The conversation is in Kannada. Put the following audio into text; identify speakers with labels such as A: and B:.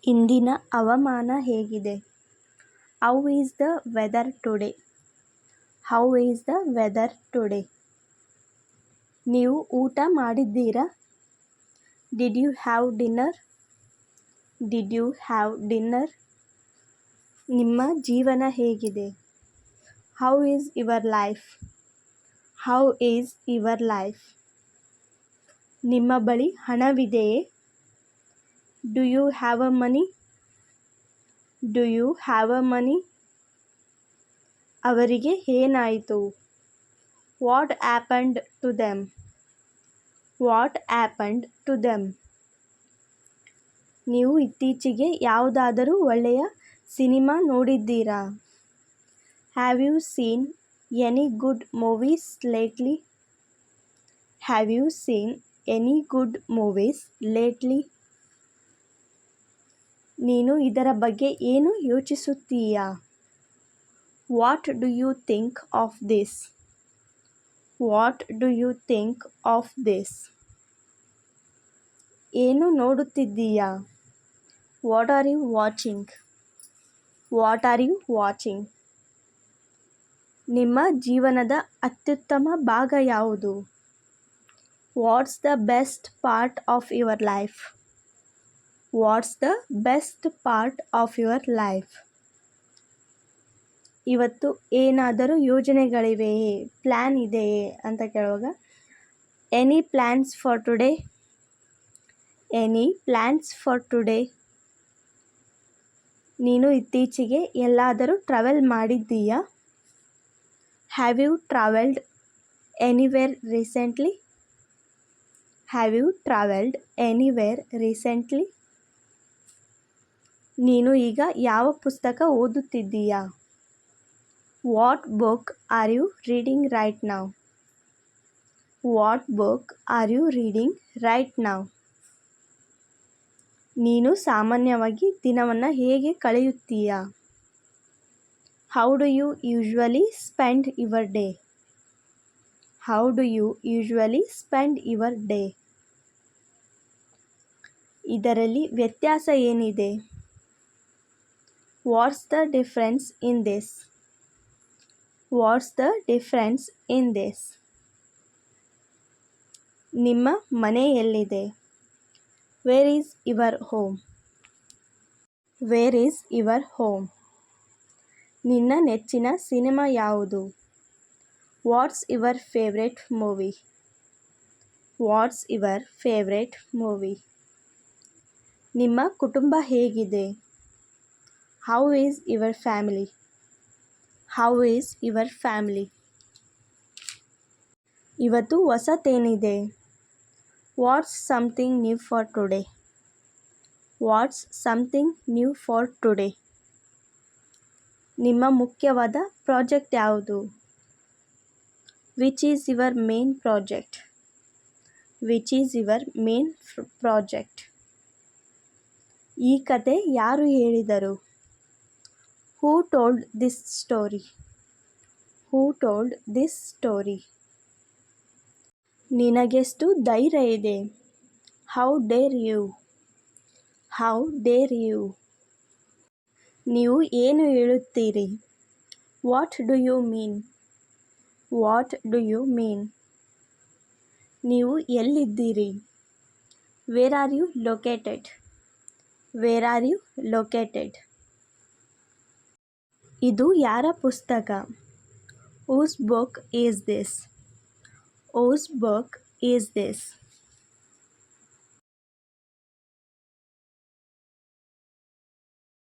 A: ಇಂದಿನ ಹವಾಮಾನ ಹೇಗಿದೆ? How is the weather today? How is the weather today? ನೀವು ಊಟ ಮಾಡಿದ್ದೀರಾ? Did you have dinner? Did you have dinner? ನಿಮ್ಮ ಜೀವನ ಹೇಗಿದೆ? How is your life? How is your life? ನಿಮ್ಮ ಬಳಿ ಹಣವಿದೆಯೇ? Do you have a money? Do you have a money? ಅವರಿಗೆ ಏನಾಯಿತು? What happened to them? What happened to them? ನೀವು ಇತ್ತೀಚೆಗೆ ಯಾವುದಾದರೂ ಒಳ್ಳೆಯ ಸಿನಿಮಾ ನೋಡಿದ್ದೀರಾ? Have you seen any good movies lately? Have you seen any good movies lately? ನೀನು ಇದರ ಬಗ್ಗೆ ಏನು ಯೋಚಿಸುತ್ತೀಯಾ? What do you think of this? What do you think of this? ಏನು ನೋಡುತ್ತಿದ್ದೀಯಾ? What are you watching? What are you watching? ನಿಮ್ಮ ಜೀವನದ ಅತ್ಯುತ್ತಮ ಭಾಗ ಯಾವುದು? What's the best part of your life? What's the best part of your life? ಇವತ್ತು ಏನಾದರೂ ಯೋಜನೆಗಳಿವೆಯೇ? ಪ್ಲ್ಯಾನ್ ಇದೆಯೇ ಅಂತ ಕೇಳುವಾಗ any plans for today? Any plans for today? ನೀನು ಇತ್ತೀಚೆಗೆ ಎಲ್ಲಾದರೂ ಟ್ರಾವೆಲ್ ಮಾಡಿದ್ದೀಯಾ? Have you travelled anywhere recently? Have you travelled anywhere recently? ನೀನು ಈಗ ಯಾವ ಪುಸ್ತಕ ಓದುತ್ತಿದ್ದೀಯಾ? What book are you reading right now? What book are you reading right now? ನೀನು ಸಾಮಾನ್ಯವಾಗಿ ದಿನವನ್ನು ಹೇಗೆ ಕಳೆಯುತ್ತೀಯಾ? How do you usually spend your day? How do you usually spend your day? ಇದರಲ್ಲಿ ವ್ಯತ್ಯಾಸ ಏನಿದೆ? What's the difference in this? What's the difference in this? ನಿಮ್ಮ ಮನೆ ಎಲ್ಲಿದೆ? Where is your home? Where is your home? ನಿನ್ನ ನೆಚ್ಚಿನ ಸಿನಿಮಾ ಯಾವುದು? What's your favourite movie? What's your favourite movie? ನಿಮ್ಮ ಕುಟುಂಬ ಹೇಗಿದೆ? How is your family? How is your family? ಇವತ್ತು ಹೊಸತೇನಿದೆ? What's something new for today? What's something new for today? ನಿಮ್ಮ ಮುಖ್ಯವಾದ ಪ್ರಾಜೆಕ್ಟ್ ಯಾವುದು? Which is your main project? Which is your main project? ಈ ಕತೆ ಯಾರು ಹೇಳಿದರು? Who told this story? Who told this story? ನಿನಗೆಷ್ಟು ಧೈರ್ಯ ಇದೆ? How dare you? How dare you? ನೀವು ಏನು ಹೇಳುತ್ತೀರಿ? What do you mean? What do you mean? ನೀವು ಎಲ್ಲಿದ್ದೀರಿ? Where are you located? Where are you located? ಇದು ಯಾರ ಪುಸ್ತಕ? Whose book is this? Whose book is this?